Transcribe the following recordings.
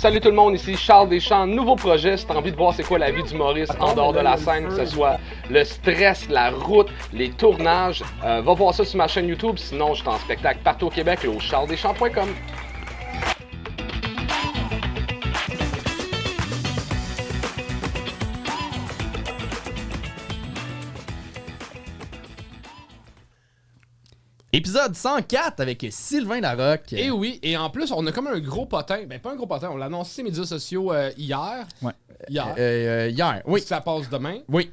Salut tout le monde, ici Charles Deschamps, nouveau projet. Si t'as envie de voir c'est quoi la vie d'humoriste en dehors de la scène, que ce soit le stress, la route, les tournages, va voir ça sur ma chaîne YouTube. Sinon, je suis en spectacle partout au Québec et au charlesdeschamps.com. Épisode 104 avec Sylvain Larocque. Et oui, et en plus, on a comme un gros potin. Ben, pas un gros potin, on l'a annoncé sur les médias sociaux hier. Ouais. Hier. Oui. Ça passe demain. Oui.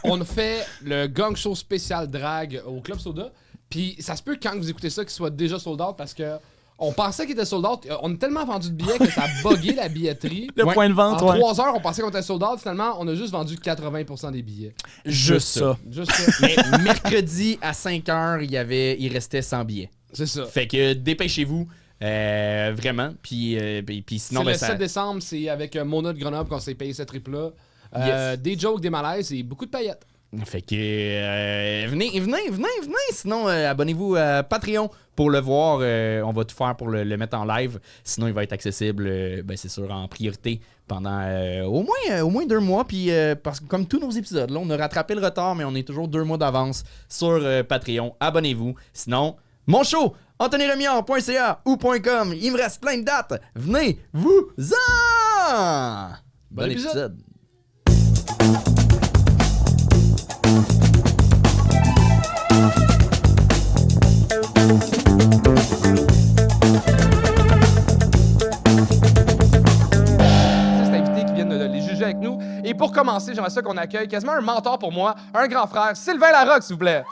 On a fait le gang show spécial drag au Club Soda. Puis ça se peut quand vous écoutez ça qu'il soit déjà sold out parce que on pensait qu'il était sold out. On a tellement vendu de billets que ça a bugué la billetterie. Le point de vente, En 3 heures, on pensait qu'on était sold out. Finalement, on a juste vendu 80% des billets. Juste ça. Juste ça. Mais mercredi à 5h, il restait 100 billets. C'est ça. Fait que dépêchez-vous. Vraiment. Puis sinon, C'est ben, le 7 décembre, c'est avec Mona de Grenoble qu'on s'est payé cette trip-là. Yes. Des jokes, des malaises et beaucoup de paillettes. Fait que venez. Sinon, abonnez-vous à Patreon pour le voir. On va tout faire pour le mettre en live. Sinon, il va être accessible, c'est sûr, en priorité pendant au moins 2 mois. Puis parce que comme tous nos épisodes, là, on a rattrapé le retard, mais on est toujours 2 mois d'avance sur Patreon. Abonnez-vous. Sinon, mon show, anthonyremillard.ca ou .com. Il me reste plein de dates. Venez-vous-en! Bon épisode. Cet invité qui vient de les juger avec nous. Et pour commencer, j'aimerais ça qu'on accueille quasiment un mentor pour moi, un grand frère, Sylvain Larocque, s'il vous plaît.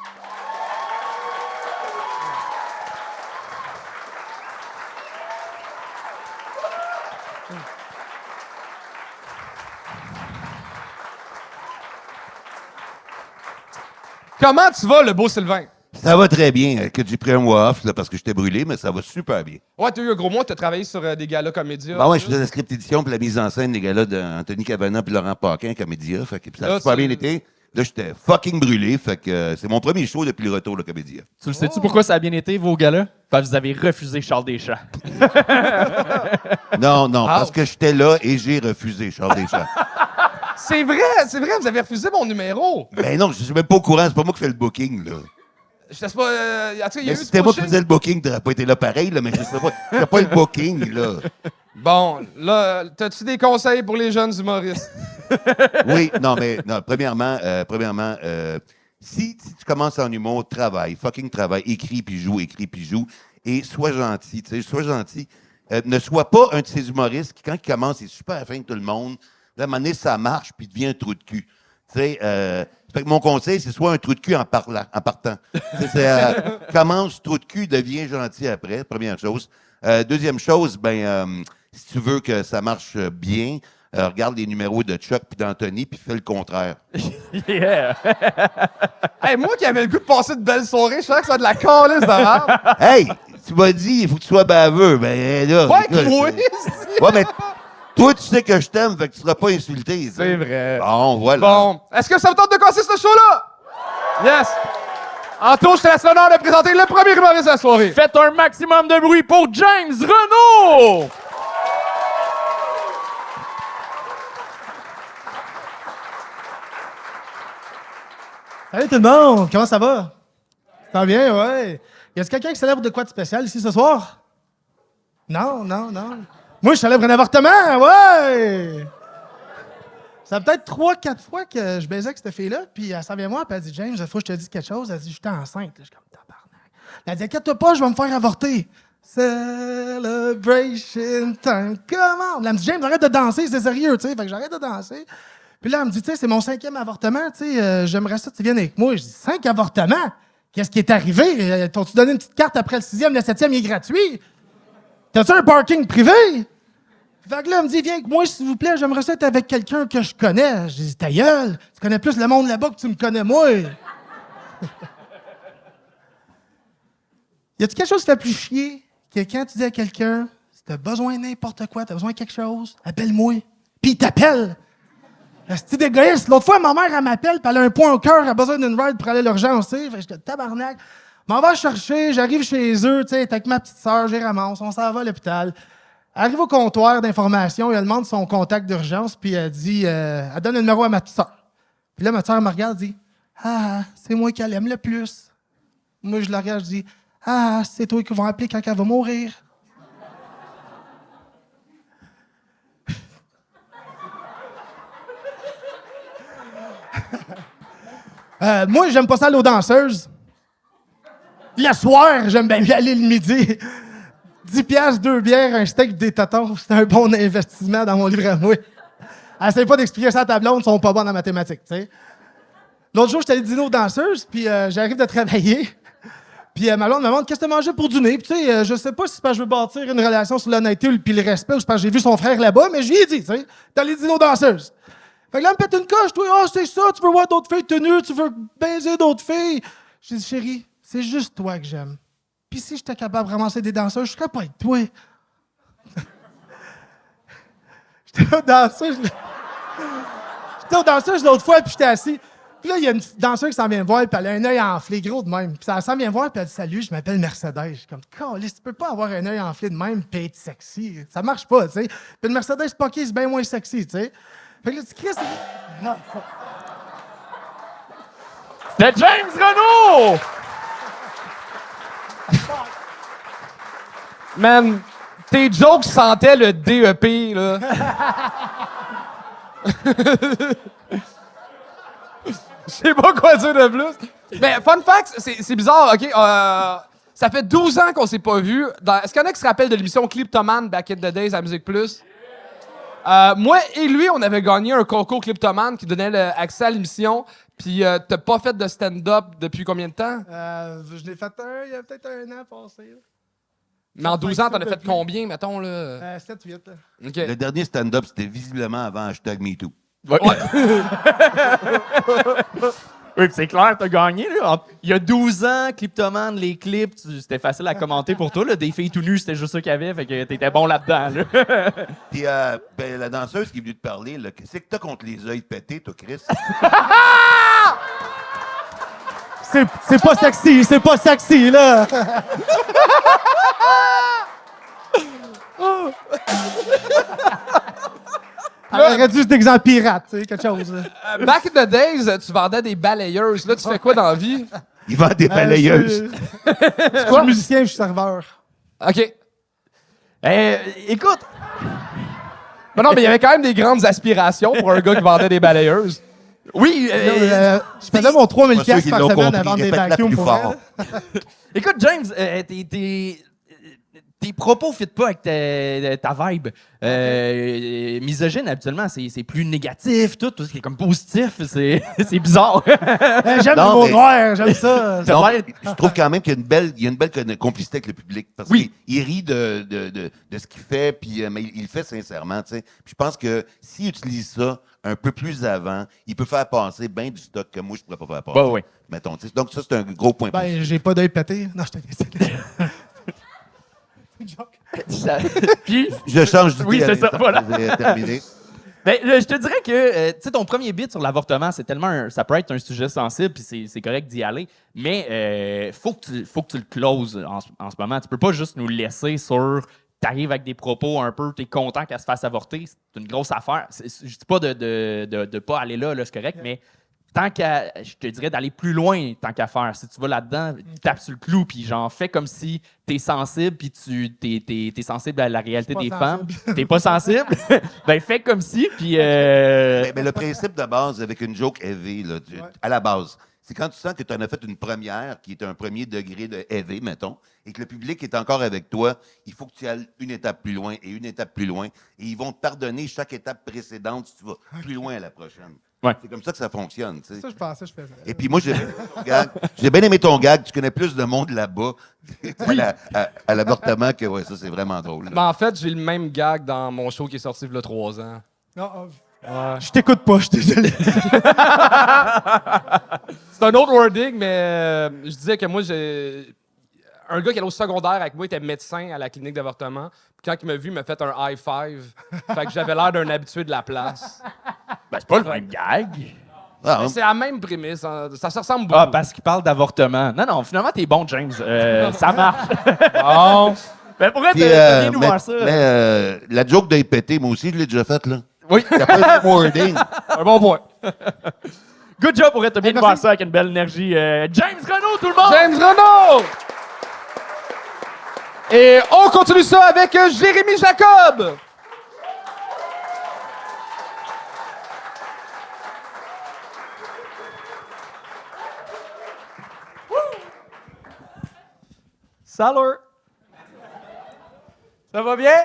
Comment tu vas, le beau Sylvain? Ça va très bien. Que j'ai pris un mois off là, parce que j'étais brûlé, mais ça va super bien. Ouais, t'as eu un gros mois, t'as travaillé sur des galas comédia. Ben ouais, je faisais la script édition puis la mise en scène des gars-là d'Anthony Cavana puis Laurent Paquin, Comédia. Fait que ça a Là, super tu- bien été. Là, j'étais fucking brûlé. Fait que c'est mon premier show depuis le retour de Comédia. Tu le sais-tu pourquoi ça a bien été, vos gars-là? Parce que vous avez refusé Charles Deschamps. Non, parce que j'étais là et j'ai refusé Charles Deschamps. C'est vrai, vous avez refusé mon numéro. Ben non, je suis même pas au courant. C'est pas moi qui fais le booking, là. Je sais pas, en tout cas, il y a Mais eu si du c'était moi qui pushing. faisais le booking, t'aurais pas été là pareil, là, mais je sais pas. C'est pas le booking, là. Bon, là, t'as-tu des conseils pour les jeunes humoristes? Oui, non, premièrement, si tu commences en humour, fucking travaille, écris puis joue, et sois gentil, tu sais, sois gentil. Ne sois pas un de ces humoristes qui, quand il commence, est super fin de tout le monde. Là, à un moment donné, ça marche, puis il devient un trou de cul. Tu sais, fait que mon conseil, c'est soit un trou de cul en partant. Commence trou de cul, deviens gentil après, première chose. Deuxième chose, si tu veux que ça marche bien, regarde les numéros de Chuck puis d'Anthony, puis fais le contraire. Yeah! Hey, moi qui avais le goût de passer de belles soirées, je savais que ça a de la calice de merde. Hey, tu m'as dit, il faut que tu sois baveux. Ben là, Ouais, écoute, oui, ouais, mais toi, tu sais que je t'aime, fait que tu seras pas insulté. tu sais. c'est vrai. Bon, voilà. Bon, est-ce que ça vous tente de casser ce show-là? Yes! Anto, je te laisse l'honneur de présenter le premier humoriste de la soirée. Faites un maximum de bruit pour James Renaud! Salut tout le monde, comment ça va? Ça va bien, ouais. Y a-t-il quelqu'un qui célèbre de quoi de spécial ici ce soir? Non. Moi, je célèbre un avortement, ouais! Ça fait peut-être 3-4 fois que je baisais avec cette fille-là, puis elle s'en vient moi, puis elle dit James, il faut que je te dise quelque chose. Elle dit j'étais enceinte. Là, je suis comme tabarnak. Elle dit inquiète-toi pas, je vais me faire avorter. Celebration time, come on! Là, elle me dit James, arrête de danser, c'est sérieux, tu sais. Fait que j'arrête de danser. Puis là, elle me dit, tu sais, c'est mon 5e avortement, tu sais, j'aimerais ça que tu viennes avec moi. Je dis, 5 avortements? Qu'est-ce qui est arrivé? T'as-tu donné une petite carte après le 6e, le 7e, il est gratuit? T'as-tu un parking privé? Fait que là, elle me dit, viens avec moi, s'il vous plaît, j'aimerais ça être avec quelqu'un que je connais. Je dis, ta gueule, tu connais plus le monde là-bas que tu me connais, moi. Y a-tu quelque chose qui fait plus chier que quand tu dis à quelqu'un, si t'as besoin de n'importe quoi, t'as besoin de quelque chose, appelle-moi. Puis il t'appelle. C'est égoïste. L'autre fois, ma mère, elle m'appelle, puis elle a un point au cœur, elle a besoin d'une ride pour aller à l'urgence. Fait que j'étais tabarnak. M'en va chercher, j'arrive chez eux, tu sais, avec ma petite sœur, j'ai ramasse, on s'en va à l'hôpital. Elle arrive au comptoir d'information, elle demande son contact d'urgence, puis elle dit, elle donne le numéro à ma petite sœur. Puis là, ma petite sœur me regarde et dit, ah, c'est moi qu'elle aime le plus. Moi, je la regarde, je dis, ah, c'est toi qui vas appeler quand elle va mourir. Moi, j'aime pas ça l'eau danseuse. Le soir, j'aime bien y aller le midi. 10 piastres, 2 bières, un steak, des tatons, c'est un bon investissement dans mon livre à moi. Essaye pas d'expliquer ça à ta blonde, ils sont pas bonnes en mathématiques, tu sais. L'autre jour, j'étais allé dîner aux danseuses, puis j'arrive de travailler. Puis ma blonde me demande qu'est-ce que tu as mangé pour dîner. Puis tu sais, je sais pas si c'est parce que je veux bâtir une relation sur l'honnêteté puis le respect ou c'est parce que j'ai vu son frère là-bas, mais je lui ai dit, tu sais, t'es allé dîner aux danseuses. Fait que là, elle me pète une coche, toi, oh, c'est ça, tu veux voir d'autres filles tenues, tu veux baiser d'autres filles. J'ai dit, chérie, c'est juste toi que j'aime. Puis si j'étais capable de ramasser des danseuses, je serais pas avec toi. J'étais aux danseuses. J'étais aux danseuses l'autre fois, puis j'étais assis. Puis là, il y a une danseuse qui s'en vient me voir, puis elle a un œil enflé, gros de même. Puis elle s'en vient me voir, puis elle dit salut, je m'appelle Mercedes. Je suis comme, câlisse, tu peux pas avoir un œil enflé de même, puis être sexy. Ça marche pas, tu sais. Puis une Mercedes poquée, c'est bien moins sexy, tu sais. Fait que là, tu cries, c'est. Non. C'est James Renault! Man, tes jokes sentaient le DEP, là. Je sais pas quoi dire de plus. Mais fun fact, c'est bizarre, OK? Ça fait 12 ans qu'on s'est pas vus. Est-ce qu'il y en a qui se rappellent de l'émission Cliptoman Back in the Days à Musique Plus? Moi et lui, on avait gagné un concours Cliptoman qui donnait accès à l'émission. Puis t'as pas fait de stand-up depuis combien de temps? Je l'ai fait il y a peut-être un an passé. Là. Mais en 12 ans, t'en as fait combien, mettons, là? 7-8. OK. Le dernier stand-up, c'était visiblement avant #MeToo. Ouais. Oui, pis c'est clair, t'as gagné. Là. Il y a 12 ans, Cliptoman, les clips, c'était facile à commenter pour toi. Là. Des filles tout nues, c'était juste ça qu'il y avait, fait que t'étais bon là-dedans. Là. Puis la danseuse qui est venue te parler, là, qu'est-ce que t'as contre les œils pétés, toi, Chris? C'est pas sexy, là! Elle aurait dû se déguiser en pirate, tu sais, quelque chose. Back in the days, tu vendais des balayeuses. Là, tu fais quoi dans la vie? Il vend des balayeuses. Je suis musicien, je suis serveur. OK. Écoute, Mais non, mais il y avait quand même des grandes aspirations pour un gars qui vendait des balayeuses. oui, Je faisais mon 3000 Pas ceux pièces qui par l'ont semaine compris, à vendre des répète-la vacuums plus pour fort. elle. écoute, James, tes propos ne fit pas avec ta vibe. Misogyne, habituellement, c'est plus négatif, tout ce qui est comme positif, c'est bizarre. J'aime le Non, mot mais- noir, j'aime ça. Non, je trouve quand même qu'il y a une belle complicité avec le public. Parce Oui. qu'il rit de ce qu'il fait, puis, mais il le fait sincèrement. Tu sais. Puis je pense que s'il utilise ça un peu plus avant, il peut faire passer bien du stock que moi, je pourrais pas faire passer. Bah oui. Mettons, tu sais. Donc ça, c'est un gros point positif. Ben, j'ai pas d'œil pété. Non, je te Puis, Je change d'idée. Oui, c'est à ça, l'instant. voilà. C'est terminé. ben, je te dirais que tu sais, ton premier beat sur l'avortement, c'est tellement ça peut être un sujet sensible, puis c'est correct d'y aller, mais faut que tu le closes en ce moment. Tu peux pas juste nous laisser sur t'arrives avec des propos un peu, t'es content qu'elle se fasse avorter, c'est une grosse affaire. Je dis pas de pas aller là c'est correct, mais tant qu'à, je te dirais d'aller plus loin tant qu'à faire. Si tu vas là-dedans, tu tapes sur le clou, puis genre, fais comme si t'es sensible, puis t'es sensible à la réalité des femmes. T'es pas sensible? Ben, fais comme si, puis... Mais le principe de base avec une joke heavy, là, à la base, c'est quand tu sens que tu en as fait une première, qui est un premier degré de heavy, mettons, et que le public est encore avec toi, il faut que tu ailles une étape plus loin et une étape plus loin, et ils vont te pardonner chaque étape précédente si tu vas plus loin à la prochaine. Ouais. C'est comme ça que ça fonctionne. Tu sais. Ça, je pensais, je faisais. Et puis moi, j'ai bien aimé ton gag. Tu connais plus de monde là-bas à l'avortement que ouais, ça, c'est vraiment drôle. là. Ben, en fait, j'ai le même gag dans mon show qui est sorti il y a 3 ans. Non, je t'écoute pas, je suis désolé. C'est un autre wording, mais je disais que moi, j'ai... Un gars qui allait au secondaire avec moi était médecin à la clinique d'avortement. Puis quand il m'a vu, il m'a fait un high five. Fait que j'avais l'air d'un habitué de la place. Ben, c'est pas le même gag. Ah, Mais c'est la même prémisse. Hein. Ça se ressemble beaucoup. Ah, parce qu'il parle d'avortement. Non, finalement, t'es bon, James. Ça marche. Bon. Ben, pour être, Puis, viens nous voir ça. la joke d'être pété, moi aussi, je l'ai déjà faite, là. Oui, Ça peut être wording. un bon point. Good job pour être bien Hey, nous voir merci. ça avec une belle énergie. James Renault, tout le monde! James Renault! Et on continue ça avec Jérémy Jacob! Salut! Ça va bien?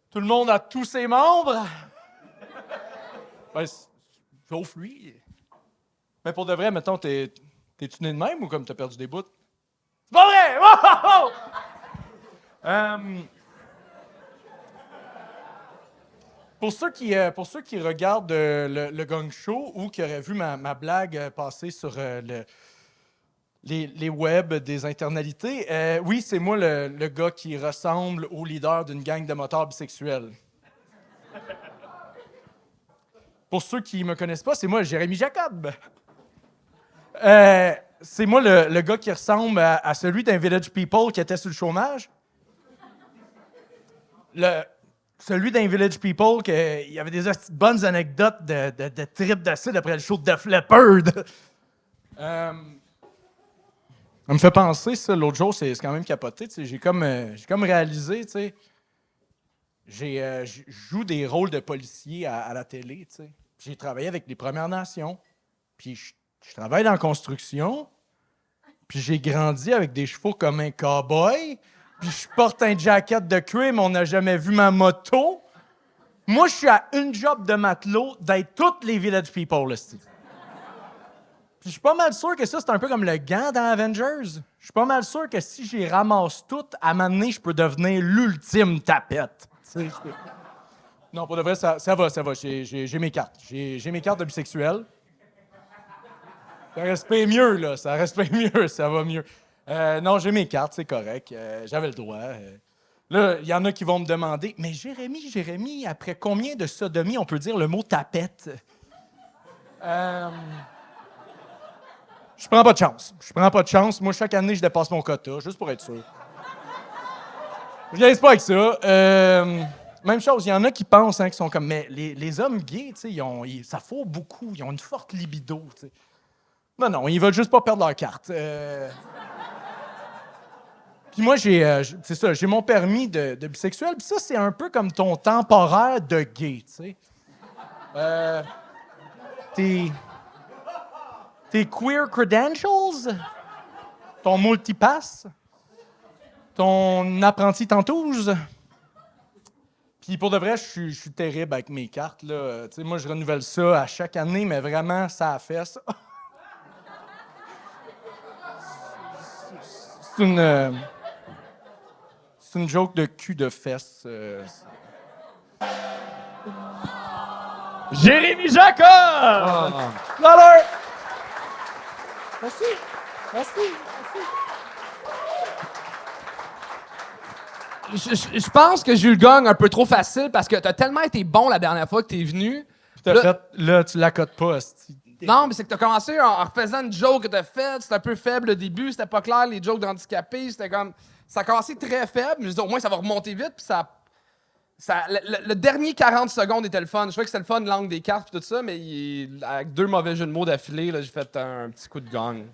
Tout le monde a tous ses membres? Ben, sauf lui. Mais pour de vrai, mettons, t'es-tu né de même ou comme t'as perdu des bouts? C'est pas vrai! Oh! Pour ceux qui regardent le Gong Show ou qui auraient vu ma blague passer sur les web des internalités, oui, c'est moi le gars qui ressemble au leader d'une gang de motards bisexuels. Pour ceux qui me connaissent pas, c'est moi, Jérémy Jacob. C'est moi le gars qui ressemble à celui d'un Village People qui était sur le chômage. Celui d'un Village People, il y avait des bonnes anecdotes de trip d'acide après le show de Def Leppard. Ça me fait penser, ça, l'autre jour, c'est quand même capoté. J'ai comme réalisé, tu sais, je joue des rôles de policier à la télé, tu sais. J'ai travaillé avec les Premières Nations, puis je travaille dans la construction, puis j'ai grandi avec des chevaux comme un cow-boy, puis je porte un jacket de cuir, mais on n'a jamais vu ma moto. Moi, je suis à une job de matelot d'être toutes les Village People, là, c'ti. Puis je suis pas mal sûr que ça, c'est un peu comme le gant dans Avengers. Je suis pas mal sûr que si j'y ramasse toutes, à un moment donné, je peux devenir l'ultime tapette. Tu sais, non, pour de vrai, ça va. J'ai mes cartes. J'ai mes cartes de bisexuel. Ça reste pas mieux, là. Ça reste pas mieux, ça va mieux. Non, j'ai mes cartes, c'est correct. J'avais le droit. Là, il y en a qui vont me demander, mais Jérémy, après combien de sodomie on peut dire le mot tapette? Je prends pas de chance. Moi, chaque année, je dépasse mon quota, juste pour être sûr. Je niaise pas avec ça. Même chose, il y en a qui pensent qu'ils sont comme... Mais les hommes gays, tu sais, ça faut beaucoup. Ils ont une forte libido, tu sais. Non, ils veulent juste pas perdre leur carte. Puis moi, c'est ça, j'ai mon permis de bisexuel. Puis ça, c'est un peu comme ton temporaire de gay, tu sais. Tes queer credentials, ton multipass, ton apprenti tantouze. Puis pour de vrai, je suis terrible avec mes cartes, là. Tu sais, moi, je renouvelle ça à chaque année, mais vraiment, ça a fait ça. C'est une joke de cul de fesses. Jérémy Jacob! Alors! Merci. Je pense que j'ai eu le gang un peu trop facile parce que t'as tellement été bon la dernière fois que t'es venu. Là, tu l'accotes pas, asti. Non, mais c'est que t'as commencé en refaisant une joke que t'as faite, c'était un peu faible au début, c'était pas clair, les jokes d'handicapés, c'était comme... Ça a commencé très faible, mais je dis au moins ça va remonter vite, puis le dernier 40 secondes était le fun. Je trouvais que c'était le fun, l'angle des cartes et tout ça, mais avec 2 mauvais jeux de mots d'affilée, là, j'ai fait un petit coup de gang.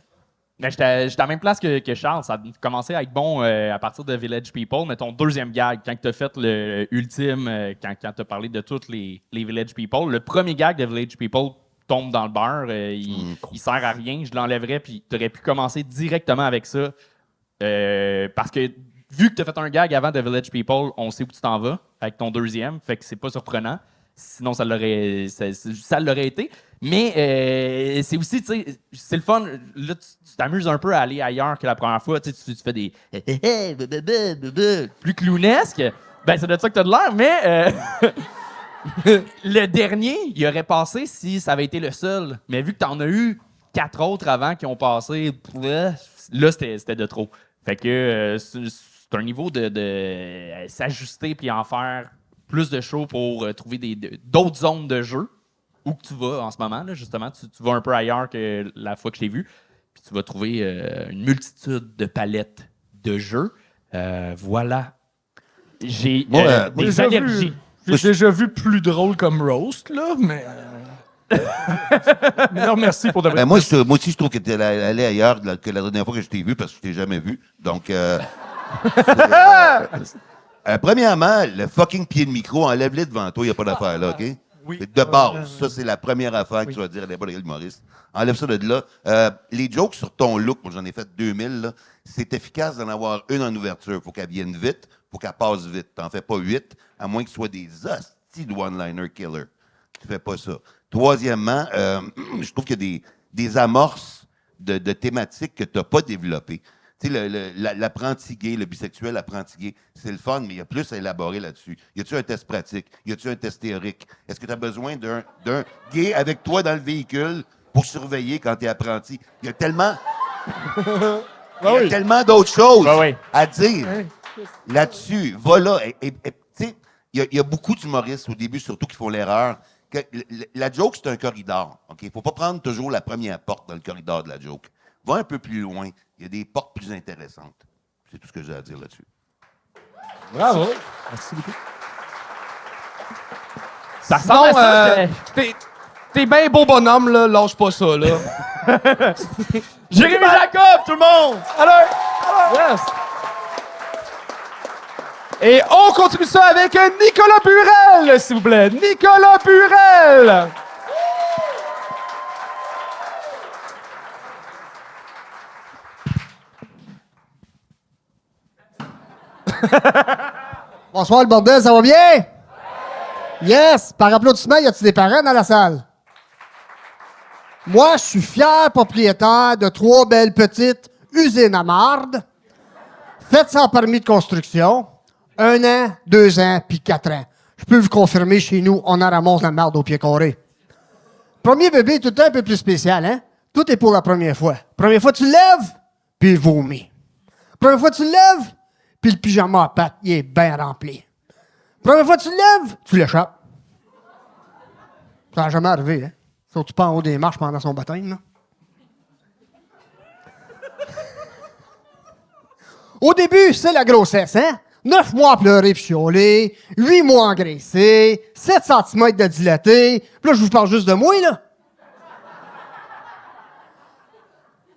Mais j'étais à la même place que Charles. Ça a commencé à être bon à partir de Village People. Mais ton deuxième gag, quand tu as fait le ultime, quand tu as parlé de tous les Village People, le premier gag de Village People tombe dans le beurre. Il sert à rien. Je l'enlèverais, puis tu aurais pu commencer directement avec ça. Parce que vu que tu as fait un gag avant de Village People, on sait où tu t'en vas avec ton deuxième. Fait que c'est pas surprenant. Sinon, ça l'aurait été. Mais c'est aussi, tu sais, c'est le fun. Là, tu t'amuses un peu à aller ailleurs que la première fois. Tu fais des plus clownesques. Ben, c'est de ça que t'as de l'air, mais le dernier, il aurait passé si ça avait été le seul. Mais vu que t'en as eu 4 autres avant qui ont passé, là, c'était de trop. Fait que c'est un niveau de s'ajuster puis en faire plus de shows pour trouver d'autres zones de jeu. Où que tu vas en ce moment, là, justement, tu vas un peu ailleurs que la fois que je t'ai vu, puis tu vas trouver une multitude de palettes de jeux. Voilà. J'ai Moi, des déjà allergies. J'ai déjà vu plus drôle comme roast, là, mais... mais non, merci pour de vrai. Moi aussi, je trouve que tu es allé ailleurs que la dernière fois que je t'ai vu, parce que je t'ai jamais vu. Donc, premièrement, le fucking pied de micro, enlève-le devant toi, il n'y a pas d'affaire là, OK? Oui. C'est de base. Ça, c'est la première affaire que tu vas dire à n'importe quel humoriste. Enlève ça de là. Les jokes sur ton look, moi, j'en ai fait 2000, là, c'est efficace d'en avoir une en ouverture. Faut qu'elle vienne vite, faut qu'elle passe vite. T'en fais pas 8, à moins que ce soit des hosties de one-liner killer. Tu fais pas ça. Troisièmement, je trouve qu'il y a des amorces de thématiques que tu n'as pas développées. Tu sais, l'apprenti gay, le bisexuel apprenti gay, c'est le fun, mais il y a plus à élaborer là-dessus. Y a-tu un test pratique? Y a-tu un test théorique? Est-ce que tu as besoin d'un gay avec toi dans le véhicule pour surveiller quand tu es apprenti? Il y a tellement... tellement d'autres choses à dire là-dessus. Voilà. Tu sais, il y a beaucoup d'humoristes au début, surtout, qui font l'erreur. La joke, c'est un corridor. Il ne faut pas prendre toujours la première porte dans le corridor de la joke. Va un peu plus loin. Il y a des portes plus intéressantes. C'est tout ce que j'ai à dire là-dessus. Bravo. Merci beaucoup. Ça ressemble Non, à ça. t'es bien beau bonhomme, là. Lâche pas ça, là. Jérémy Jacob, tout le monde! Alors, Yes! et on continue ça avec Nicolas Burel, s'il vous plaît. Nicolas Burel! Bonsoir le bordel, ça va bien? Yes! Par applaudissement, y a-t-il des parents dans la salle? Moi, je suis fier propriétaire de 3 belles petites usines à marde, faites sans permis de construction, 1 an, 2 ans, puis 4 ans. Je peux vous confirmer, chez nous, on en ramasse la marde au pied carré. Premier bébé est tout le temps un peu plus spécial, hein? Tout est pour la première fois. Première fois, tu le lèves, puis il vomit. Première fois, tu le lèves, puis le pyjama à pattes, il est bien rempli. Première fois, tu le lèves, tu l'échappes. Ça n'a jamais arrivé, hein? Surtout pas en haut des marches pendant son baptême, là. Au début, c'est la grossesse, hein? 9 mois à pleurer puis chialer, 8 mois engraissé, 7 cm de dilaté. Puis là, je vous parle juste de moi, là.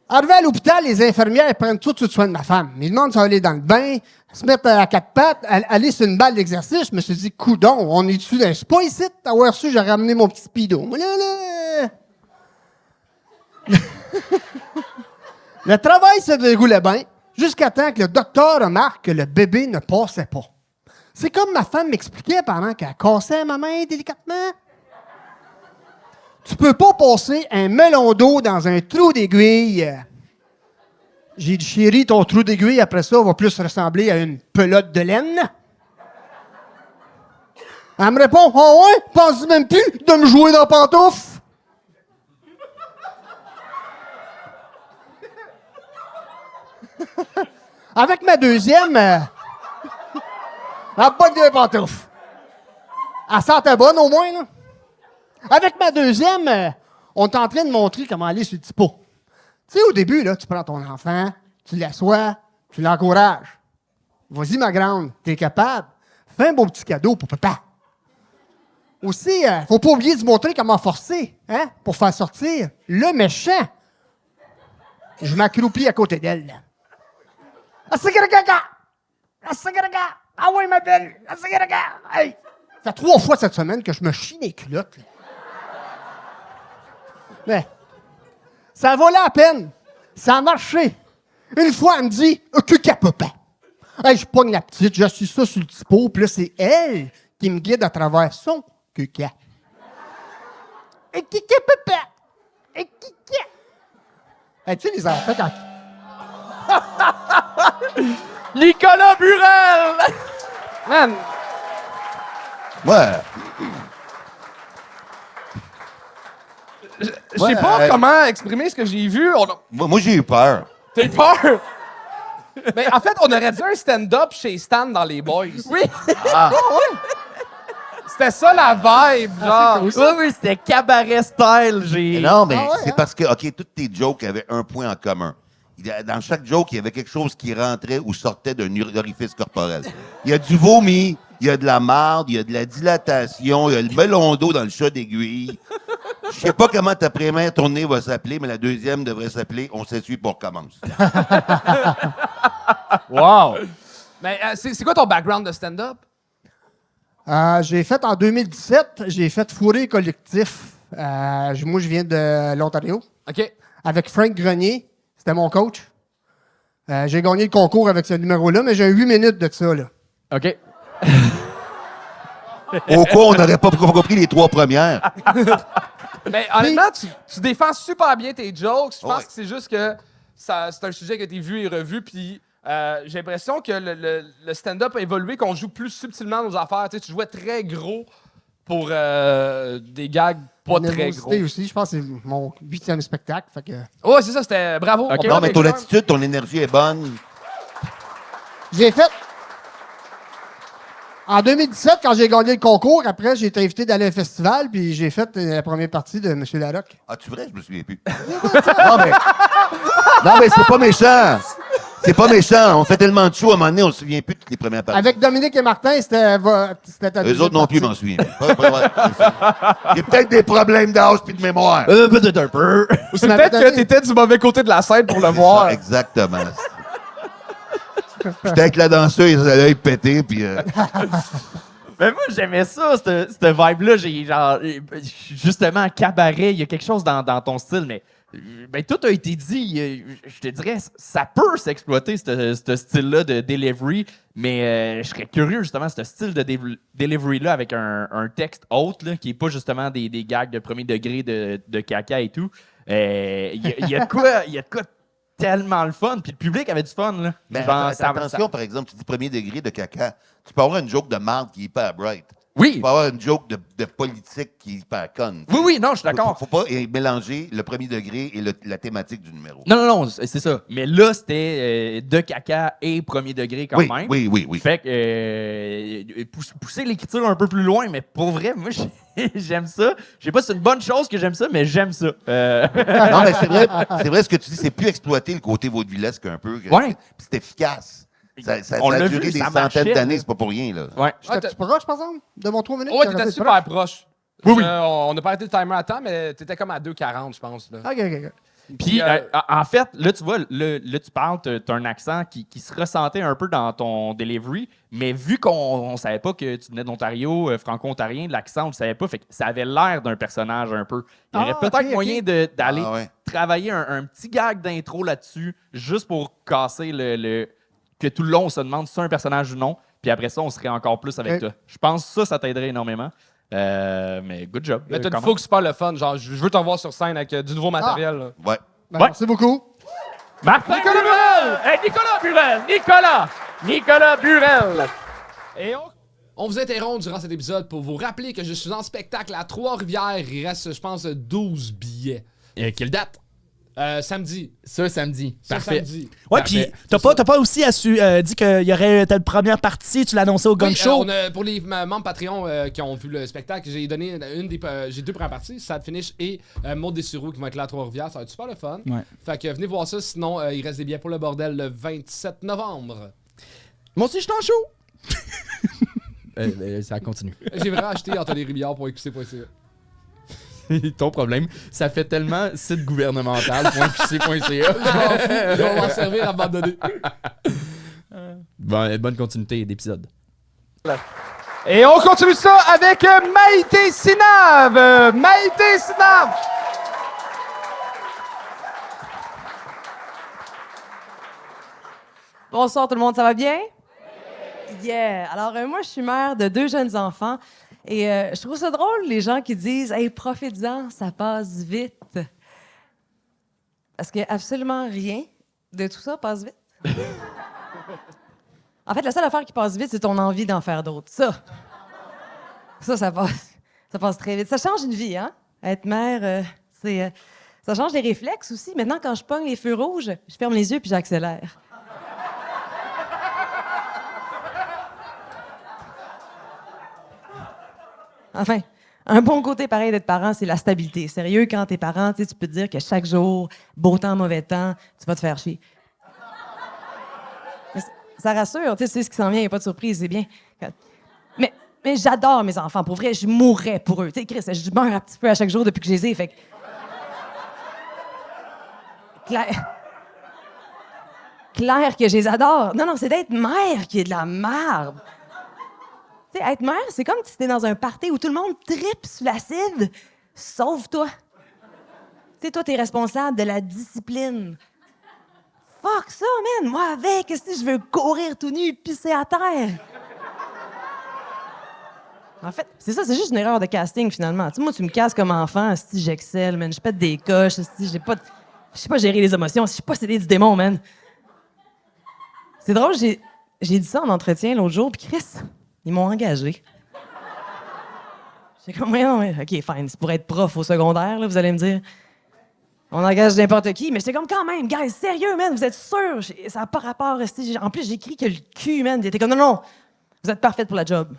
Arrivé à l'hôpital, les infirmières prennent tout de suite soin de ma femme. Ils demandent si elle aller dans le bain, se mettre à 4 pattes, aller sur une balle d'exercice. Je me suis dit, coudon, on est dessus d'un spa ici. T'avoir su, j'ai ramené mon petit speedo. Moi, là. Le travail se déroulait bien, jusqu'à temps que le docteur remarque que le bébé ne passait pas. C'est comme ma femme m'expliquait pendant qu'elle cassait ma main délicatement. Tu peux pas passer un melon d'eau dans un trou d'aiguille. J'ai dit, chérie, ton trou d'aiguille, après ça, va plus ressembler à une pelote de laine. Elle me répond, oh ouais, penses même plus de me jouer dans la pantoufle? Avec ma deuxième, elle bonne des pantoufles. Elle sentait bonne au moins, là. Avec ma deuxième, on est en train de montrer comment aller sur le petit pot. Tu sais, au début, là, tu prends ton enfant, tu l'assois, tu l'encourages. Vas-y, ma grande, t'es capable. Fais un beau petit cadeau pour papa. Aussi, faut pas oublier de montrer comment forcer, hein, pour faire sortir le méchant. Je m'accroupis à côté d'elle. Assigaraga! Assigaraga! Ah oui, ma belle! Assigaraga! Hey! Ça fait 3 fois cette semaine que je me chie les culottes, là. Mais, ça valait la peine. Ça a marché. Une fois, elle me dit « Cuca papa ». Hey, je pogne la petite, j'assis ça sur le petit pot, puis là, c'est elle qui me guide à travers son cuca. Et Cuca papa! Et Cuca! Hey, tu sais, les enfants, quand... Nicolas Burel! Man, Ouais. je sais pas comment exprimer ce que j'ai vu. Moi, j'ai eu peur. T'as peur? Mais en fait, on aurait dit un stand-up chez Stan dans Les Boys. Oui! C'était ça la vibe, genre. Oui, c'était cabaret style. Non, mais c'est parce que, OK, toutes tes jokes avaient un point en commun. Dans chaque joke, il y avait quelque chose qui rentrait ou sortait d'un orifice corporel. Il y a du vomi, il y a de la marde, il y a de la dilatation, il y a le melon d'eau dans le chat d'aiguille. Je sais pas comment ta première tournée va s'appeler, mais la deuxième devrait s'appeler « On s'essuie pour commence ». Wow! Mais c'est quoi ton background de stand-up? J'ai fait en 2017, j'ai fait Fourré collectif. Moi, je viens de l'Ontario. OK. Avec Frank Grenier. C'était mon coach. J'ai gagné le concours avec ce numéro-là, mais j'ai 8 minutes de ça, là. OK. Au cas, on n'aurait pas compris les 3 premières. Mais honnêtement, tu défends super bien tes jokes. Je pense Ouais. que c'est juste que c'est un sujet qui a été vu et revu. Puis j'ai l'impression que le stand-up a évolué, qu'on joue plus subtilement nos affaires. Tu sais, tu jouais très gros pour des gags pas très gros. Nervosité aussi, je pense que c'est mon 8e spectacle. Fait que... Ouais, c'est ça, c'était bravo. Ok. On peut Non, mais ton applaudir. attitude, ton énergie est bonne. J'ai fait. En 2017, quand j'ai gagné le concours, après, j'ai été invité d'aller à un festival, puis j'ai fait la première partie de M. Larocque. Ah, tu vrai? Je me souviens plus. Non, mais c'est pas méchant. C'est pas méchant. On fait tellement de shows, à un moment donné, on se souvient plus de toutes les premières parties. Avec Dominique et Martin, c'était ta Eux deuxième autres non plus, partie. m'en souviens. J'ai peut-être des problèmes d'âge puis de mémoire. Peut-être un peu. Ou c'est peut-être que t'étais du mauvais côté de la scène pour le voir. Exactement. J'étais avec la danseuse à l'œil pété, puis... Mais moi, j'aimais ça, cette vibe-là. J'ai genre, justement, cabaret, il y a quelque chose dans ton style, mais ben, tout a été dit. Je te dirais, ça peut s'exploiter, ce style-là de delivery, mais je serais curieux, justement, ce style de delivery-là avec un texte autre, là, qui n'est pas justement des gags de premier degré de caca et tout. Il y a de quoi tellement le fun, puis le public avait du fun. Là. Mais Genre, attention, par exemple, tu dis premier degré de caca. Tu peux avoir une joke de marde qui est hyper bright. Oui, Tu peux avoir une joke de politique qui est hyper conne. oui, non, je suis d'accord. Faut pas mélanger le premier degré et la thématique du numéro. Non, c'est ça. Mais là, c'était de caca et premier degré quand Oui, même. oui. Fait que pousser l'écriture un peu plus loin, mais pour vrai, moi, j'aime ça. Je sais pas si c'est une bonne chose que j'aime ça, mais j'aime ça. Non, mais c'est vrai ce que tu dis, c'est plus exploiter le côté vaudevillesque un peu. Ouais. Puis c'est efficace. Ça On a l'a duré vu, des ça centaines marchait, d'années, là. c'est pas pour rien, là. Ouais. J'étais-tu proche, par exemple, de mon 3 minutes? Ouais, J'aurais t'étais été super proche. Oui. On n'a pas arrêté le timer à temps, mais t'étais comme à 2,40, je pense. Là. OK. Puis, en fait, là, tu vois, là, tu parles, t'as un accent qui se ressentait un peu dans ton delivery, mais vu qu'on savait pas que tu venais d'Ontario, franco-ontarien, l'accent, on le savait pas, fait que ça avait l'air d'un personnage un peu. Il y aurait peut-être moyen d'aller travailler un petit gag d'intro là-dessus, juste pour casser que tout le long, on se demande si c'est un personnage ou non, puis après ça, on serait encore plus avec toi. Je pense que ça t'aiderait énormément. Mais good job. Mais t'as une comment? fougue super le fun. Genre, je veux te revoir sur scène avec du nouveau matériel. là. Ouais. Ben, Ouais. Merci beaucoup. Martin Burel! Hey, Nicolas Burel! Et on vous interrompt durant cet épisode pour vous rappeler que je suis en spectacle à Trois-Rivières. Il reste, je pense, 12 billets. Quelle date? Samedi. Ce samedi. Ce Parfait. samedi. Ouais, Parfait. puis t'as pas aussi dit qu'il y aurait telle première partie, tu l'as annoncé au Gun Oui, Show. pour les membres Patreon qui ont vu le spectacle, j'ai donné j'ai 2 premières parties, Sad Finish et Maud Dessureau qui vont être là à Trois-Rivières. Ça va être super le fun. Ouais. Fait que venez voir ça, sinon il reste des billets pour le bordel le 27 novembre. Moi aussi, je t'en chaud! Ça continue. J'ai vraiment acheté anthonyribillard.qc.ca. Ton problème, ça fait tellement site gouvernemental.qc.ca. Je vais m'en servir à abandonner. Bonne continuité d'épisode. Et on continue ça avec Maïté Sinave. Maïté Sinave. Bonsoir tout le monde, ça va bien? Yeah! Alors, moi, je suis mère de 2 jeunes enfants et je trouve ça drôle, les gens qui disent « Hey, profite-en, ça passe vite. » Parce que absolument rien de tout ça passe vite. En fait, la seule affaire qui passe vite, c'est ton envie d'en faire d'autres. Ça passe très vite. Ça change une vie, hein? Être mère, ça change les réflexes aussi. Maintenant, quand je pogne les feux rouges, je ferme les yeux puis j'accélère. Un bon côté pareil d'être parent, c'est la stabilité. Sérieux, quand t'es parent, tu peux te dire que chaque jour, beau temps, mauvais temps, tu vas te faire chier. Mais ça rassure, tu sais ce qui s'en vient, il n'y a pas de surprise, c'est bien. Mais j'adore mes enfants, pour vrai, je mourrais pour eux. Tu sais, Chris, je meurs un petit peu à chaque jour depuis que je les ai, fait que... Claire que je les adore. Non, c'est d'être mère qui est de la merde. Tu sais, être mère, c'est comme si t'étais dans un party où tout le monde tripe sur l'acide, sauf toi. Tu sais, toi, t'es responsable de la discipline. Fuck ça, man! Moi, avec, si je veux courir tout nu, pisser à terre. En fait, c'est ça, c'est juste une erreur de casting, finalement. Tu sais, moi, tu me casses comme enfant, si j'excelle, man, je pète des coches, si j'ai pas... Je sais pas gérer les émotions, si je suis possédé du démon, man. C'est drôle, j'ai dit ça en entretien l'autre jour, puis Chris, ils m'ont engagé. J'ai comme, ouais, OK, fine, c'est pour être prof au secondaire, là, vous allez me dire. On engage n'importe qui, mais j'étais comme, quand même, guys, sérieux, man, vous êtes sûr? Ça n'a pas rapport, en plus, j'ai écrit que le cul, man, il était comme, non, vous êtes parfaite pour la job.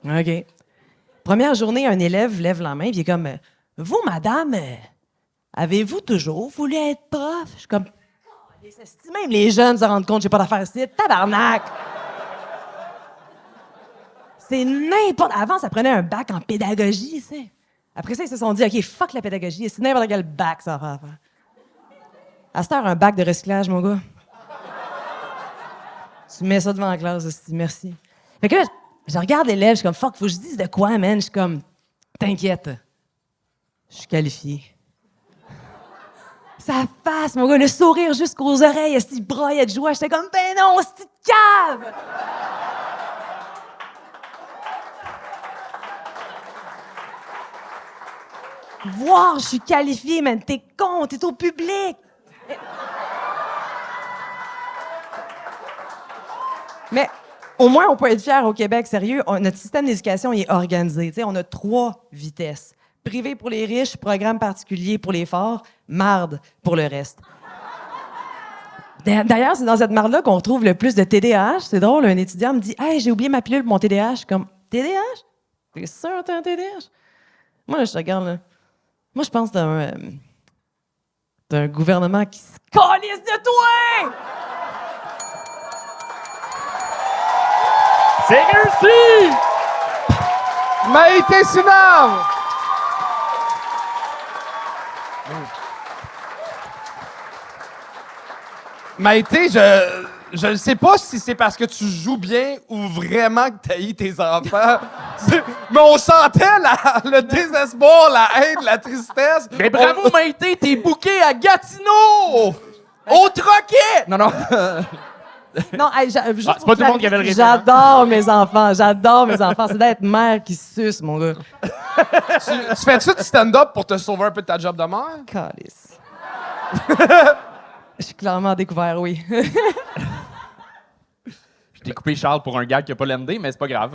OK. Première journée, un élève lève la main, puis il est comme, vous, madame, avez-vous toujours voulu être prof? Je suis comme, si même les jeunes se rendent compte que j'ai pas d'affaires ici, tabarnak! C'est n'importe... Avant, ça prenait un bac en pédagogie, tu sais. Après ça, ils se sont dit, OK, fuck la pédagogie, c'est n'importe quel bac, ça va faire. À cette heure, un bac de recyclage, mon gars. Tu mets ça devant la classe, aussi, merci. Fait que là, je regarde l'élève, je suis comme, fuck, faut que je dise de quoi, man? Je suis comme, t'inquiète, je suis qualifié. Sa face, mon gars, le sourire jusqu'aux oreilles, il broyait de joie. J'étais comme, ben non, c'est cave! Voir, je suis qualifié, man, t'es con, t'es au public. Mais au moins, on peut être fiers au Québec, sérieux. Notre système d'éducation il est organisé. T'sais, on a 3 vitesses. Privé pour les riches, programme particulier pour les forts, marde pour le reste. D'ailleurs, c'est dans cette marde-là qu'on retrouve le plus de TDAH. C'est drôle, un étudiant me dit « Hey, j'ai oublié ma pilule pour mon TDAH. » Je suis comme « TDAH? T'es sûr que t'as un TDAH? » Moi, là, je te regarde, là. Moi, je pense d'un gouvernement qui se calisse de toi! C'est réussi! Maïté Sinam! Maïté, je ne sais pas si c'est parce que tu joues bien ou vraiment que t'as eu tes enfants. Mais on sentait le désespoir, la haine, la tristesse. Mais bravo, Maïté, t'es booké à Gatineau! Au Troquet! Non. Non, juste c'est pas tout le monde qui avait le référent. J'adore mes enfants. C'est d'être mère qui suce, mon gars. Tu fais-tu du stand-up pour te sauver un peu de ta job de mère? Calice. Je suis clairement découvert, oui. Je t'ai coupé Charles pour un gars qui a pas l'MD, mais c'est pas grave.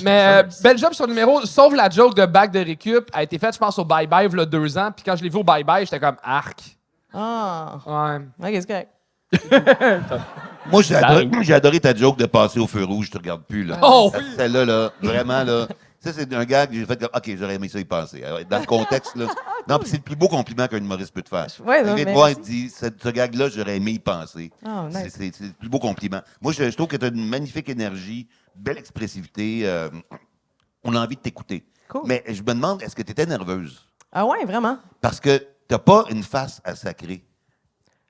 Mais bel job sur le numéro. Sauf la joke de bac de récup a été faite, je pense, au Bye Bye, il y a 2 ans. Puis quand je l'ai vu au Bye Bye, j'étais comme arc. Ah. Ouais. OK, c'est correct. Moi, j'ai adoré ta joke de passer au feu rouge, je te regarde plus. Là. Oh oui! Celle-là, là, vraiment, là. Ça, c'est un gars que j'ai fait comme, OK, j'aurais aimé ça y passer. Dans le contexte, là. Non, puis c'est le plus beau compliment qu'un humoriste peut te faire. Ouais, il non, vient te mais voir et merci. te dit, ce gag-là, j'aurais aimé y penser. Oh, nice. C'est le plus beau compliment. Moi, je trouve que tu as une magnifique énergie, belle expressivité. On a envie de t'écouter. Cool. Mais je me demande, est-ce que tu étais nerveuse? Ah ouais, vraiment? Parce que t'as pas une face à sacrer.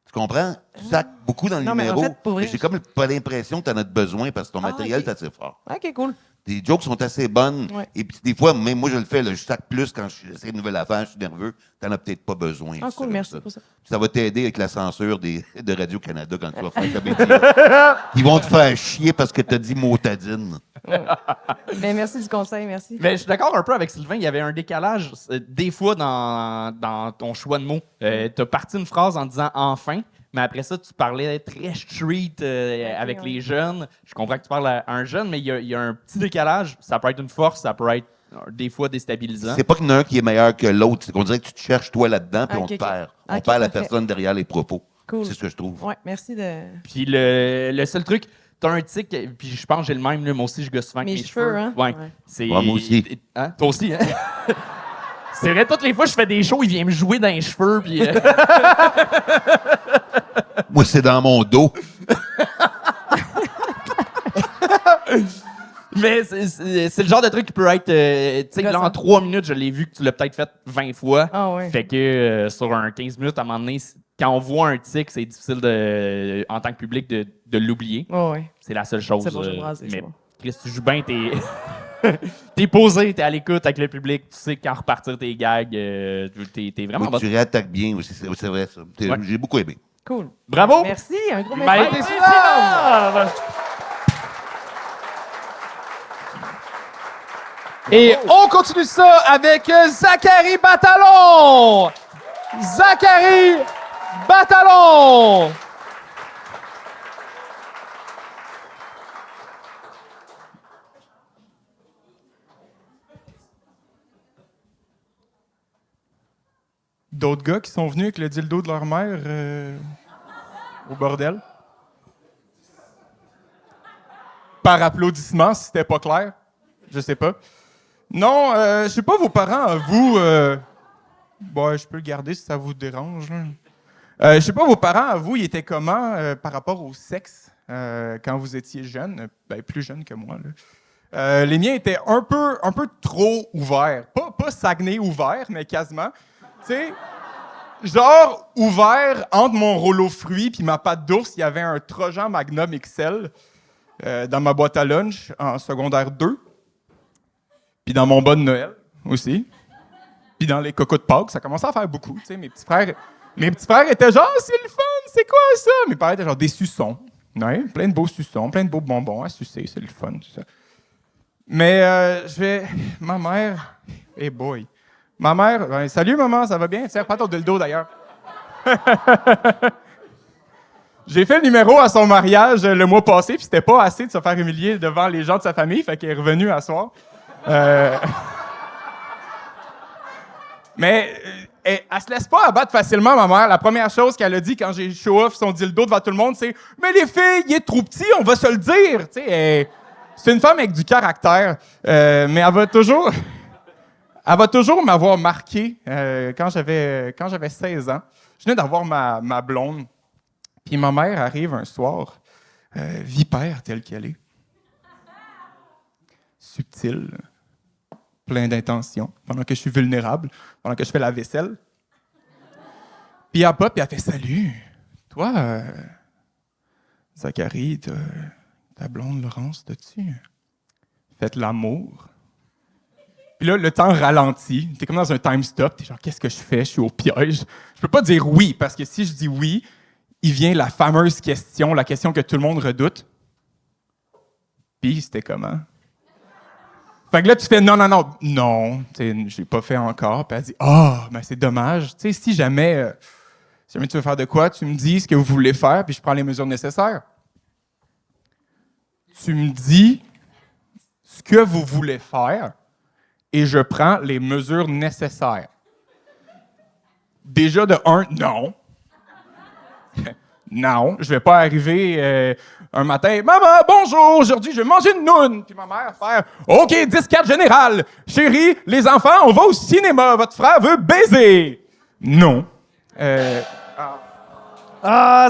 Tu comprends? Tu sacres beaucoup dans le Non, mais en numéro. fait, pour vrai, mais j'ai comme pas l'impression que tu en as besoin parce que ton matériel ok. est assez fort. OK, cool. Tes jokes sont assez bonnes. Ouais. Et puis des fois, même moi, je le fais, là, je sac plus quand j'essaie une nouvelle affaire, je suis nerveux. T'en as peut-être pas besoin. Ah, c'est cool, comme merci ça. pour ça. Ça va t'aider avec la censure de Radio-Canada quand tu vas faire ta métier. Ils vont te faire chier parce que t'as dit motadine. Ben, merci du conseil, merci. Mais je suis d'accord un peu avec Sylvain, il y avait un décalage des fois dans ton choix de mots. T'as parti une phrase en disant « enfin », mais après ça, tu parlais très street avec les jeunes. Je comprends que tu parles à un jeune, mais il y a un petit décalage. Ça peut être une force, ça peut être des fois déstabilisant. C'est pas qu'il y en a un qui est meilleur que l'autre. C'est qu'on dirait que tu te cherches toi là-dedans, puis Ok, on te ok. perd. On Ok, perd la parfait. personne derrière les propos. Cool. C'est ce que je trouve. Ouais, merci de... Puis le seul truc, t'as un tic, puis je pense que j'ai le même, là, moi aussi, je gosse souvent avec Mes mes cheveux, hein? Ouais. Ouais. C'est... Ouais, moi aussi. Hein? Toi aussi, hein? C'est vrai, toutes les fois que je fais des shows, il vient me jouer dans les cheveux, puis... Moi, c'est dans mon dos. Mais c'est le genre de truc qui peut être... tu sais, là, en 3 minutes, je l'ai vu que tu l'as peut-être fait 20 fois. Ah ouais. Fait que sur un 15 minutes, à un moment donné, quand on voit un tic, c'est difficile en tant que public de l'oublier. Oh, ouais. C'est la seule chose. C'est bon, je vais me raser, c'est mais bon. Chris, tu joues bien, t'es posé, t'es à l'écoute avec le public, tu sais quand repartir tes gags, t'es vraiment Oui, bon. tu réattaques bien aussi, c'est vrai ça. Ouais. J'ai beaucoup aimé. Cool. Bravo! Merci, un gros Mike merci. Simard! Et on continue ça avec Zachary Batalon! Zachary Batalon! D'autres gars qui sont venus avec le dildo de leur mère au bordel. Par applaudissement, si c'était pas clair. Je sais pas. Non, je sais pas vos parents, à vous. Bon, je peux le garder si ça vous dérange. Je sais pas vos parents, à vous, ils étaient comment par rapport au sexe quand vous étiez jeune, ben plus jeune que moi. Là. Les miens étaient un peu trop ouverts. Pas Saguenay ouvert, mais quasiment. Tu sais, genre ouvert entre mon rouleau fruits puis ma pâte d'ours, il y avait un Trojan Magnum XL dans ma boîte à lunch en secondaire 2. Puis dans mon bas de Noël aussi. Puis dans les cocos de Pâques, ça commençait à faire beaucoup. Tu sais, mes petits frères étaient genre, c'est le fun, c'est quoi ça? Mes parents étaient genre des suçons. Ouais, plein de beaux suçons, plein de beaux bonbons à sucer, c'est le fun, tout ça. Mais ma mère, hey boy. Ma mère, ben, salut maman, ça va bien? Tiens, prends ton dildo d'ailleurs. J'ai fait le numéro à son mariage le mois passé, puis c'était pas assez de se faire humilier devant les gens de sa famille, fait qu'elle est revenue à soir. Mais elle se laisse pas abattre facilement, ma mère. La première chose qu'elle a dit quand j'ai show-off son dildo devant tout le monde, c'est « Mais les filles, il est trop petit, on va se le dire! » Tu sais, c'est une femme avec du caractère, mais elle va toujours m'avoir marqué quand j'avais 16 ans. Je venais d'avoir ma blonde. Puis ma mère arrive un soir, vipère telle qu'elle est. Subtile, plein d'intentions, pendant que je suis vulnérable, pendant que je fais la vaisselle. Puis elle pop, puis elle fait « Salut! Toi, Zachary, ta blonde Laurence, t'as-tu fait l'amour? » Puis là, le temps ralentit. T'es comme dans un time stop. T'es genre, qu'est-ce que je fais? Je suis au piège. Je peux pas dire oui, parce que si je dis oui, il vient la fameuse question, la question que tout le monde redoute. Puis c'était comment? Fait que là, tu fais non, j'ai pas fait encore. Puis elle dit, ben c'est dommage. Tu sais, si jamais tu veux faire de quoi, tu me dis ce que vous voulez faire, puis je prends les mesures nécessaires. Tu me dis ce que vous voulez faire, et je prends les mesures nécessaires. Déjà, de un, non. Non, je vais pas arriver un matin, « Maman, bonjour, aujourd'hui, je vais manger une noune. » Puis ma mère faire, « OK, 10-4 général. Chérie, les enfants, on va au cinéma. Votre frère veut baiser. » Non.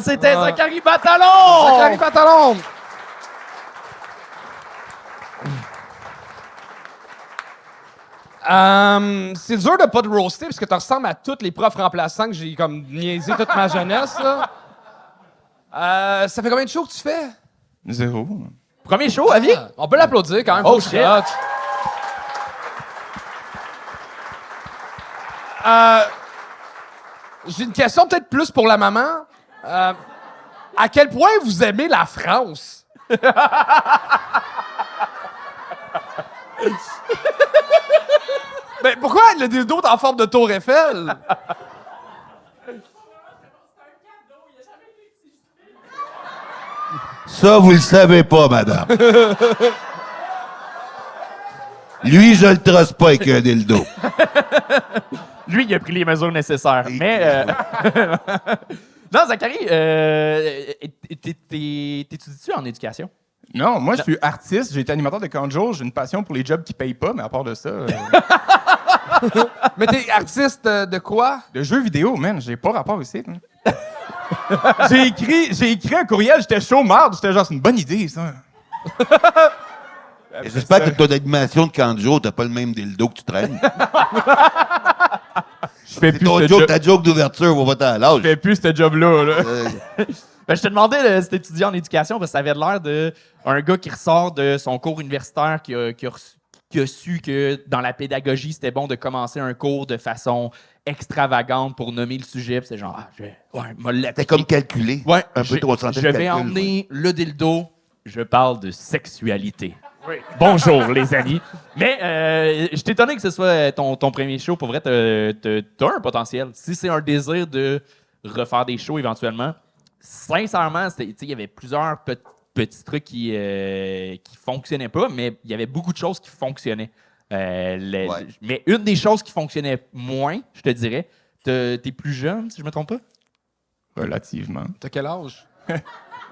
C'était Zachary Batalon! Zachary Batalon! C'est dur de pas te roaster parce que tu ressembles à tous les profs remplaçants que j'ai comme niaisé toute ma jeunesse. Là. Ça fait combien de shows que tu fais? 0. Premier show, à vie? On peut l'applaudir quand même. Oh, Faut shit. shot. J'ai une question peut-être plus pour la maman. À quel point vous aimez la France? Ben, pourquoi le dildo est en forme de tour Eiffel? Ça, vous le savez pas, madame. Lui, je le trosse pas avec un dildo. Lui, il a pris les mesures nécessaires. Mais Non, Zachary, t'étudies-tu en éducation? Non, moi, je suis artiste, j'ai été animateur de camp de jour, j'ai une passion pour les jobs qui payent pas, mais à part de ça... Mais t'es artiste de quoi? de jeux vidéo, man, j'ai pas rapport ici. hein. j'ai écrit un courriel, j'étais chaud marde, j'étais genre, c'est une bonne idée, ça. Et j'espère que ton animation de camp de jour, t'as pas le même dildo que tu traînes. Je fais C'est plus ton ce joke, job. ta joke d'ouverture, on va t'en Je l'âge. fais plus ce job-là, là. Ben, je te demandais si t'étudiais en éducation parce que ça avait l'air d'un gars qui ressort de son cours universitaire qui a su que dans la pédagogie, c'était bon de commencer un cours de façon extravagante pour nommer le sujet. Puis c'est genre, T'es comme calculé. Ouais, Un peu trop je centré vais de calcul, emmener le dildo. Je parle de sexualité. Bonjour, les amis. Mais je suis étonné que ce soit ton premier show. Pour vrai, t'as un potentiel. Si c'est un désir de refaire des shows éventuellement, sincèrement, il y avait plusieurs petits trucs qui fonctionnaient pas, mais il y avait beaucoup de choses qui fonctionnaient. Mais une des choses qui fonctionnait moins, je te dirais, t'es plus jeune, si je me trompe pas? Relativement. T'as quel âge?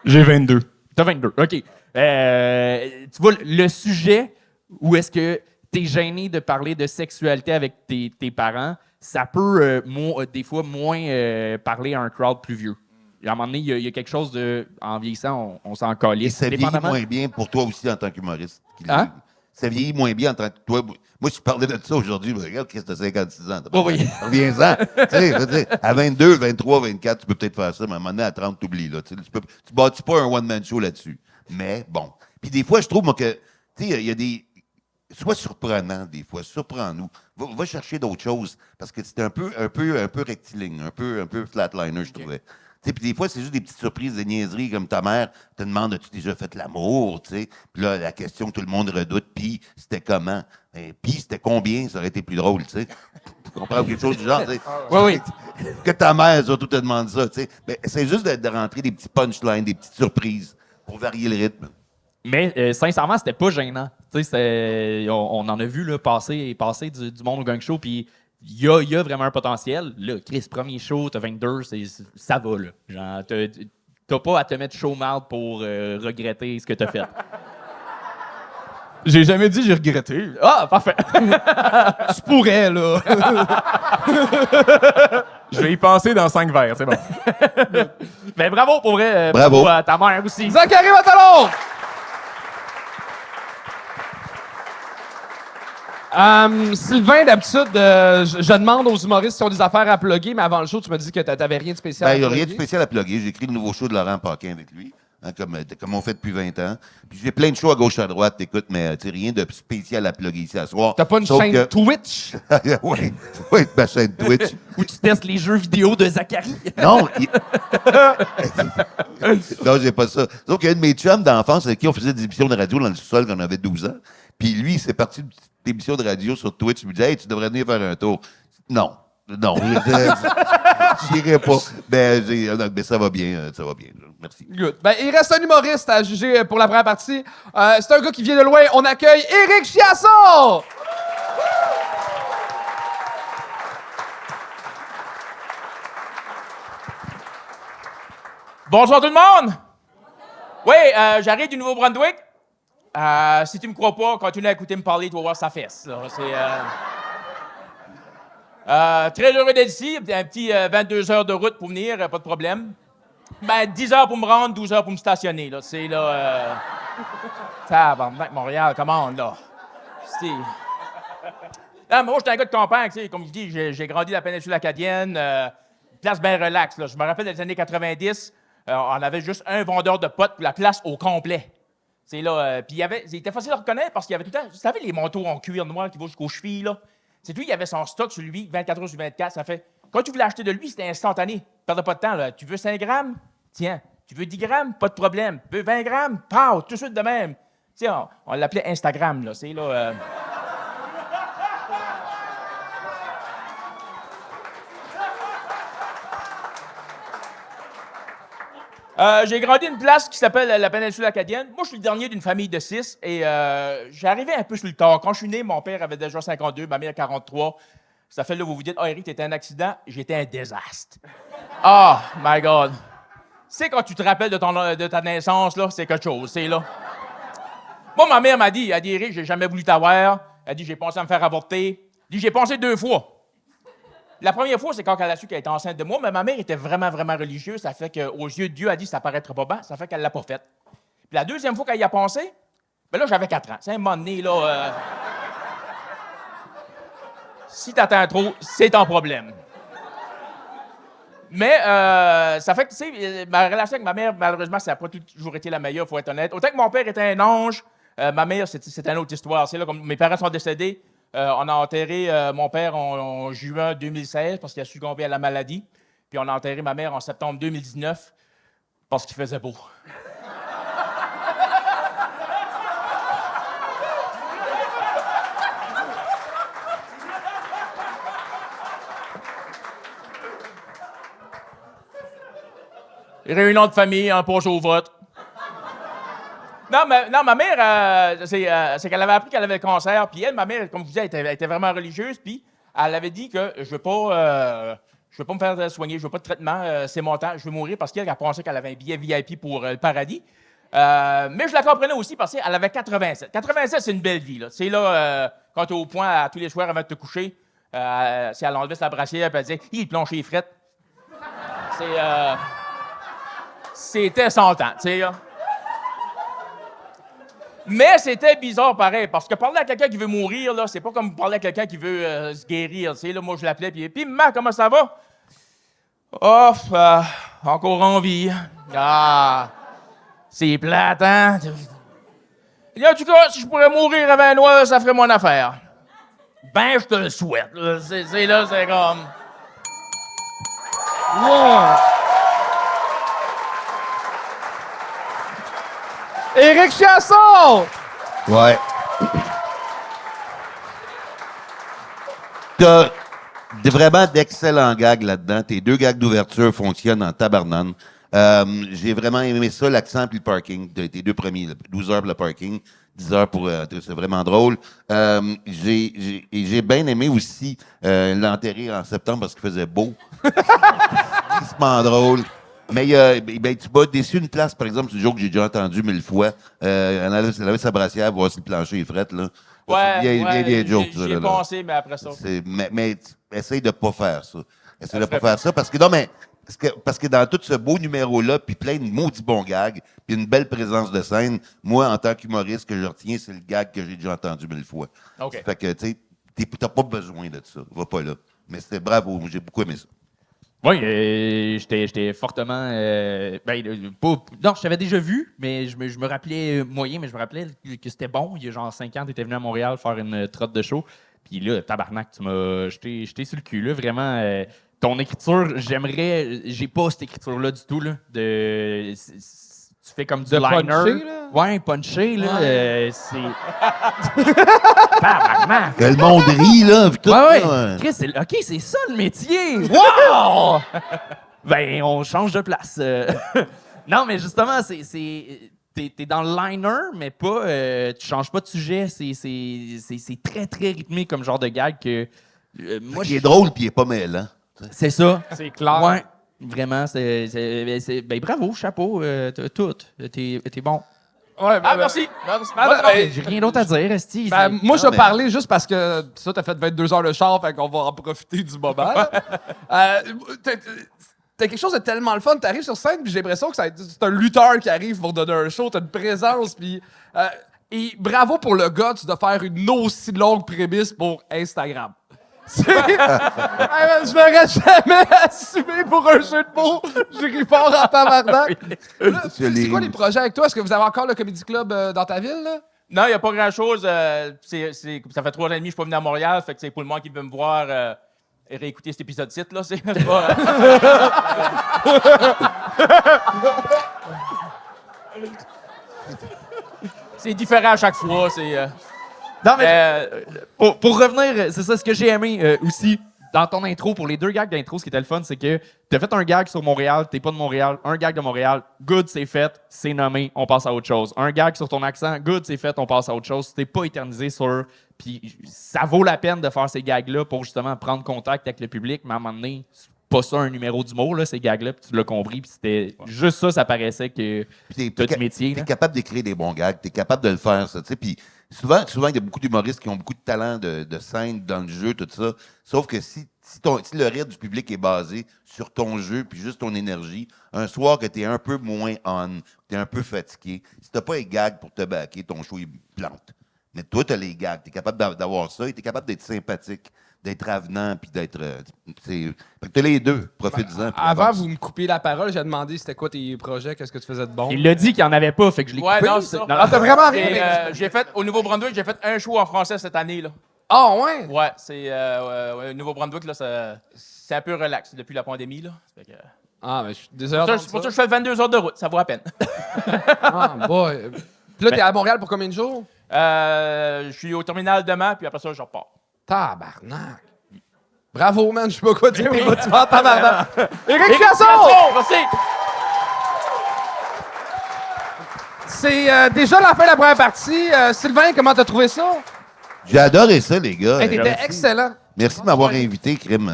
J'ai 22. T'as 22, OK. Tu vois, le sujet où est-ce que t'es gêné de parler de sexualité avec tes parents, ça peut, des fois, moins parler à un crowd plus vieux. À un moment donné, il y a quelque chose de... En vieillissant, on s'en Et calisse. ça vieillit moins bien pour toi aussi en tant qu'humoriste. Hein? Ça vieillit moins bien en tant que toi. Moi, si je parlais de ça aujourd'hui, regarde, Chris, t'as 56 ans. Oui. Reviens-en. Tu sais, je veux dire, à 22, 23, 24, tu peux peut-être faire ça, mais à un moment donné, à 30, t'oublies. Là. Tu bâtis pas un one-man show là-dessus. Mais bon. Puis des fois, je trouve, moi, que, tu sais, il y a des... Sois surprenant, des fois. Surprends-nous. Va chercher d'autres choses. Parce que c'était un peu rectiligne, un peu flatliner, je trouvais. Puis des fois, c'est juste des petites surprises, des niaiseries, comme ta mère te demande, as-tu déjà fait l'amour, tu sais? Puis là, la question que tout le monde redoute, puis c'était comment? Puis c'était combien? Ça aurait été plus drôle, tu sais? Tu comprends quelque chose du genre, tu sais? Oui. Que ta mère, surtout, te demande ça, tu sais? Mais c'est juste de rentrer des petits punchlines, des petites surprises pour varier le rythme. Mais sincèrement, c'était pas gênant. Tu sais, on en a vu là, passer du monde au gang show, puis il y a vraiment un potentiel. Là, Chris, premier show, t'as 22, ça va, là. Genre, t'as pas à te mettre chaud marde pour regretter ce que t'as fait. J'ai jamais dit j'ai regretté. Ah, parfait. Tu pourrais, là. Je vais y penser dans 5 verres, c'est bon. Mais bravo pour vrai. Bravo. À ta mère aussi. Zachary Matalon! Sylvain, d'habitude, je demande aux humoristes s'ils ont des affaires à plugger, mais avant le show, tu m'as dit que t'avais rien de spécial Ben, à il n'y a plugger. rien de spécial à plugger. J'ai écrit le nouveau show de Laurent Paquin avec lui, hein, comme on fait depuis 20 ans. Puis j'ai plein de shows à gauche à droite, écoute, mais rien de spécial à plugger ici à soir. T'as pas une Sauf chaîne que- Twitch? oui, ma chaîne Twitch. Où tu testes les jeux vidéo de Zachary. Non, non, j'ai pas ça. Sauf qu'il y a un de mes chums d'enfance avec qui on faisait des émissions de radio dans le sous-sol quand on avait 12 ans. Puis lui, il s'est parti d'une petite émission de radio sur Twitch. Il me disait, hey, tu devrais venir faire un tour. Non. J'irai pas. Mais ça va bien, ça va bien. Merci. Good. Ben, il reste un humoriste à juger pour la première partie. C'est un gars qui vient de loin. On accueille Éric Chiasson! Bonjour tout le monde! Oui, j'arrive du Nouveau-Brunswick. Si tu me crois pas, continue à écouter me parler, tu vas voir sa fesse. Là. C'est très heureux d'être ici. Un petit 22 heures de route pour venir, pas de problème. Ben, 10 heures pour me rendre, 12 heures pour me stationner. Là. C'est là. Tabarnak, Montréal, commande, là. C'est. Non, mais moi, j'étais un gars de campagne, tu sais. Comme je dis, j'ai grandi dans la péninsule acadienne. Place bien relax. Là. Je me rappelle des années 90. On avait juste un vendeur de potes pour la place au complet. C'est là. Puis il était facile à reconnaître parce qu'il y avait tout le temps. Vous savez, les manteaux en cuir noir qui vont jusqu'aux chevilles, là? C'est lui, il avait son stock sur lui, 24 heures sur 24. Ça fait. Quand tu voulais acheter de lui, c'était instantané. Perdez pas de temps, là. Tu veux 5 grammes? Tiens. Tu veux 10 grammes? Pas de problème. Tu veux 20 grammes? Pow! Tout de suite de même. Tu sais, on l'appelait Instagram, là. C'est là. J'ai grandi une place qui s'appelle la péninsule acadienne. Moi, je suis le dernier d'une famille de 6 et j'arrivais un peu sur le tard. Quand je suis né, mon père avait déjà 52, ma mère 43. Ça fait là, vous vous dites, ah, Eric, t'étais un accident. J'étais un désastre. Oh, my God. C'est quand tu te rappelles de ta naissance, là, c'est quelque chose, c'est là. Moi, ma mère m'a dit, elle dit, Eric, j'ai jamais voulu t'avoir. Elle dit, j'ai pensé à me faire avorter. Elle dit, j'ai pensé 2 fois. La première fois, c'est quand elle a su qu'elle était enceinte de moi, mais ma mère était vraiment, vraiment religieuse. Ça fait qu'aux yeux de Dieu, elle dit, ça paraîtra pas bien. Ça fait qu'elle l'a pas faite. Puis la deuxième fois qu'elle y a pensé, ben là, j'avais 4 ans. C'est un moment donné, là... Si t'attends trop, c'est ton problème. Mais ça fait que, tu sais, ma relation avec ma mère, malheureusement, ça n'a pas toujours été la meilleure, il faut être honnête. Autant que mon père était un ange, ma mère, c'est une autre histoire. C'est là, comme mes parents sont décédés, on a enterré mon père en juin 2016 parce qu'il a succombé à la maladie. Puis on a enterré ma mère en septembre 2019 parce qu'il faisait beau. Réunion de famille, un poche au vote. Non, ma mère, c'est qu'elle avait appris qu'elle avait le cancer. Puis elle, ma mère, comme je vous disais, elle était vraiment religieuse. Puis elle avait dit que je veux pas me faire soigner, je veux pas de traitement, c'est mon temps, je veux mourir parce qu'elle pensait qu'elle avait un billet VIP pour le paradis. Mais je la comprenais aussi parce qu'elle avait 87. 87, c'est une belle vie, là. C'est là, quand tu es au point à tous les soirs avant de te coucher, si elle enlevait sa brassière, puis elle disait « il planche les frettes ». C'était 100 ans, tu sais. Mais c'était bizarre pareil, parce que parler à quelqu'un qui veut mourir, là, c'est pas comme parler à quelqu'un qui veut se guérir, tu sais. Là, moi, je l'appelais, puis maman, comment ça va? Oh, encore en vie. Ah, c'est plate, hein? Et en tout cas, si je pourrais mourir avant un noir, ça ferait mon affaire. Ben, je te le souhaite. Là. C'est comme... Wow. Éric Chasson! Ouais. T'as vraiment d'excellents gags là-dedans. Tes 2 gags d'ouverture fonctionnent en tabarnane. J'ai vraiment aimé ça, l'accent puis le parking. Tes 2 premiers, 12 heures pour le parking, 10 heures pour... c'est vraiment drôle. J'ai bien aimé aussi l'enterrer en septembre parce qu'il faisait beau. C'est vraiment drôle. Mais tu m'as déçu une place, par exemple, c'est un joke que j'ai déjà entendu 1000 fois. Elle avait sa brassière pour voir si le plancher est fret, là. Ouais, j'y ai pensé, mais après ça... Mais essaye de pas faire ça. Essaye de pas faire ça, parce que dans tout ce beau numéro-là, puis plein de maudits bons gags, puis une belle présence de scène, moi, en tant qu'humoriste, ce que je retiens, c'est le gag que j'ai déjà entendu 1000 fois. OK. Fait que, tu sais, t'as pas besoin de ça. Va pas là. Mais c'était bravo, j'ai beaucoup aimé ça. Oui, j'étais fortement... non, je t'avais déjà vu, mais je me rappelais moyen, mais je me rappelais que c'était bon. Il y a genre 5 ans, tu étais venu à Montréal faire une trotte de show. Puis là, tabarnak, tu m'as jeté sur le cul. Là, vraiment, ton écriture, j'ai pas cette écriture-là du tout. Là, tu fais comme du liner. Punché, là? Ouais, punché, là. C'est... Tabarnak! Que le monde rit, là. Tout, ouais. Là. Chris, OK, c'est ça le métier! Wow! Ben, on change de place. Non, mais justement, t'es dans le liner, mais pas... tu changes pas de sujet. C'est très, très rythmé comme genre de gag que... moi, il est drôle puis il est pas mêlant. C'est ça. C'est clair. Ouais. Vraiment, ben, bravo, chapeau, tout. T'es bon. Ouais, merci. J'ai rien d'autre à dire, Esti. Moi, je vais parler juste parce que ça, t'as fait 22 heures de char, fait qu'on va en profiter du moment. T'as quelque chose de tellement le fun. T'arrives sur scène, puis j'ai l'impression que c'est un lutteur qui arrive pour donner un show. T'as une présence, puis... et bravo pour le gars de faire une aussi longue prémisse pour Instagram. Je m'aurais jamais assumé pour un jeu de mots. J'ai ri fort en tabarnak. C'est quoi les projets avec toi? Est-ce que vous avez encore le Comedy Club dans ta ville? Là? Non, il n'y a pas grand-chose. Ça fait 3 ans et demi que je suis pas venu à Montréal. Fait que c'est pour le monde qui veut me voir et réécouter cet épisode-ci. Là, c'est pas... C'est différent à chaque fois. Non, mais pour revenir, c'est ça, ce que j'ai aimé aussi dans ton intro, pour les 2 gags d'intro, ce qui était le fun, c'est que t'as fait un gag sur Montréal, t'es pas de Montréal, un gag de Montréal, good, c'est fait, c'est nommé, on passe à autre chose. Un gag sur ton accent, good, c'est fait, on passe à autre chose. T'es pas éternisé sur... Puis ça vaut la peine de faire ces gags-là pour justement prendre contact avec le public, mais à un moment donné, c'est pas ça un numéro d'humour, là, ces gags-là, puis tu l'as compris, puis c'était juste ça paraissait que t'as du métier. T'es capable d'écrire des bons gags, t'es capable de le faire, ça, tu sais, puis souvent, il y a beaucoup d'humoristes qui ont beaucoup de talent de scène dans le jeu, tout ça, sauf que si le rythme du public est basé sur ton jeu, puis juste ton énergie, un soir que t'es un peu moins on, t'es un peu fatigué, si t'as pas les gags pour te baquer, ton show, il plante. Mais toi, t'as les gags, t'es capable d'avoir ça, et t'es capable d'être sympathique, d'être avenant, puis d'être... t'as les deux, profite-en. Avant, vous me coupiez la parole, j'ai demandé c'était quoi tes projets, qu'est-ce que tu faisais de bon. Il l'a dit qu'il n'y en avait pas, fait que je l'ai Ouais, coupé. non, c'est ça. t'as vraiment rien. J'ai fait, au Nouveau-Brunswick, j'ai fait un show en français cette année, là. Ah, ouais? Ouais, c'est... Nouveau-Brunswick, là, c'est un peu relax depuis la pandémie, là. Fait que... Ah, mais je suis désolé. C'est pour ça que je fais 22 heures de route, ça vaut la peine. Ah, boy. Puis là, t'es à Montréal pour combien de jours? Je suis au terminal demain, puis après ça, je repars. Tabarnak. Bravo, man. Je sais pas quoi dire. T'es motivant, tabarnak. Éric Chasson! Merci! C'est déjà la fin de la première partie. Sylvain, comment t'as trouvé ça? J'ai adoré ça, les gars. Hey, t'étais excellent. Merci de m'avoir invité, Crime.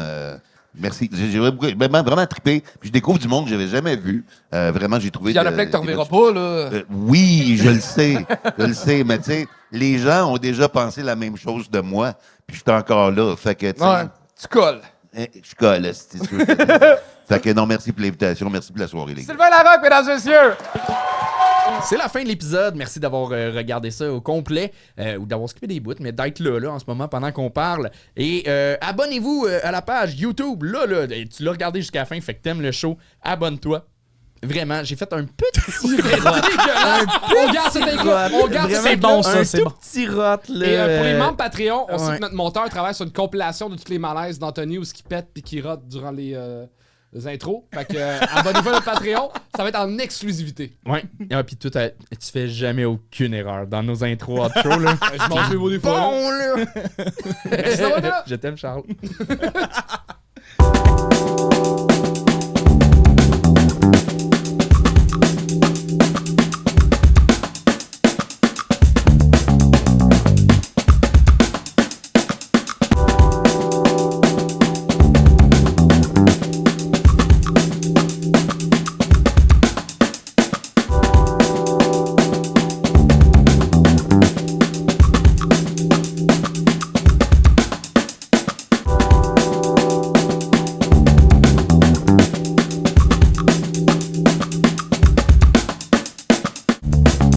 Merci. J'ai vraiment trippé. Puis je découvre du monde que j'avais jamais vu. Vraiment, j'ai trouvé... Il y en a plein que tu ne reverras pas, là. Oui, je le sais. Je le sais. Mais tu sais, les gens ont déjà pensé la même chose de moi. Puis je suis encore là. Fait que, tu sais... Ouais, tu colles. Je colle, c'est sûr. Fait que non, merci pour l'invitation. Merci pour la soirée, les gars. Sylvain Larocque, mesdames et messieurs! C'est la fin de l'épisode. Merci d'avoir regardé ça au complet ou d'avoir skippé des bouts, mais d'être là en ce moment pendant qu'on parle. Et abonnez-vous à la page YouTube. Là, tu l'as regardé jusqu'à la fin, fait que t'aimes le show. Abonne-toi. Vraiment, j'ai fait un petit On garde cet écho. On garde cet C'est bon, ça, c'est bon. petit rot, là. Et pour les membres Patreon, on sait Ouais. que notre monteur travaille sur une compilation de tous les malaises d'Anthony où ce qui pète puis qui rote durant les intros. Fait que abonnez-vous à notre Patreon, ça va être en exclusivité. Ouais. Ah, puis toi, tu fais jamais aucune erreur dans nos intros outro, là. Je mange mes mots des fois. Bon, là. Merci d'avoir été là. Je t'aime, Charles.